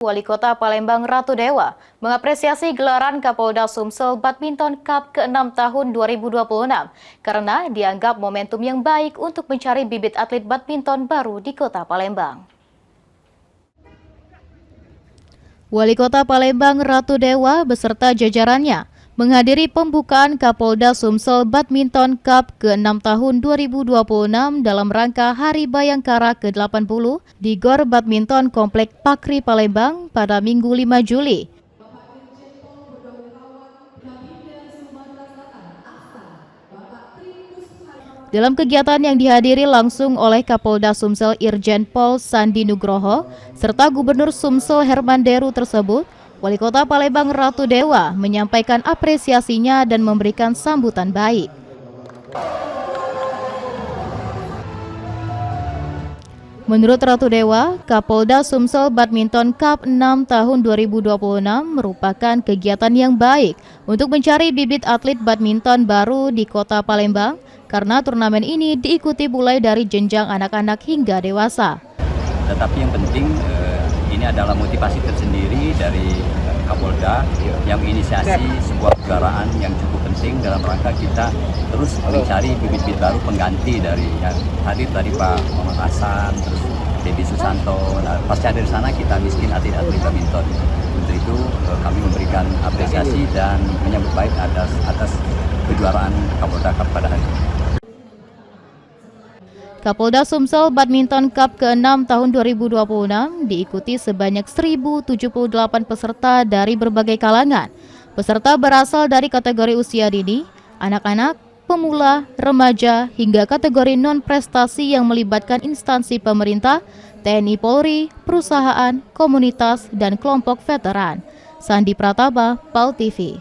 Wali Kota Palembang Ratu Dewa mengapresiasi gelaran Kapolda Sumsel Badminton Cup ke-6 tahun 2026 karena dianggap momentum yang baik untuk mencari bibit atlet badminton baru di Kota Palembang. Wali Kota Palembang Ratu Dewa beserta jajarannya menghadiri pembukaan Kapolda Sumsel Badminton Cup ke-6 tahun 2026 dalam rangka Hari Bayangkara ke-80 di Gor Badminton Komplek Pakri Palembang pada Minggu 5 Juli. Dalam kegiatan yang dihadiri langsung oleh Kapolda Sumsel Irjen Pol Sandi Nugroho serta Gubernur Sumsel Herman Deru tersebut, Wali Kota Palembang Ratu Dewa menyampaikan apresiasinya dan memberikan sambutan baik. Menurut Ratu Dewa, Kapolda Sumsel Badminton Cup 6 tahun 2026 merupakan kegiatan yang baik untuk mencari bibit atlet badminton baru di Kota Palembang karena turnamen ini diikuti mulai dari jenjang anak-anak hingga dewasa. Tetapi yang penting ini adalah motivasi tersendiri dari Kapolda yang inisiasi sebuah kejuaraan yang cukup penting dalam rangka kita terus mencari bibit-bibit baru pengganti dari yang hadir tadi Pak Muhammad Hasan, terus Debbie Susanto. Nah, pasca dari sana kita miskin atlet-atlet badminton. Untuk itu kami memberikan apresiasi dan menyambut baik atas kejuaraan Kapolda Cup pada hari ini. Kapolda Sumsel Badminton Cup ke-6 tahun 2026 diikuti sebanyak 1.078 peserta dari berbagai kalangan. Peserta berasal dari kategori usia dini, anak-anak, pemula, remaja, hingga kategori non-prestasi yang melibatkan instansi pemerintah, TNI Polri, perusahaan, komunitas, dan kelompok veteran. Sandi Pratama, PAL TV.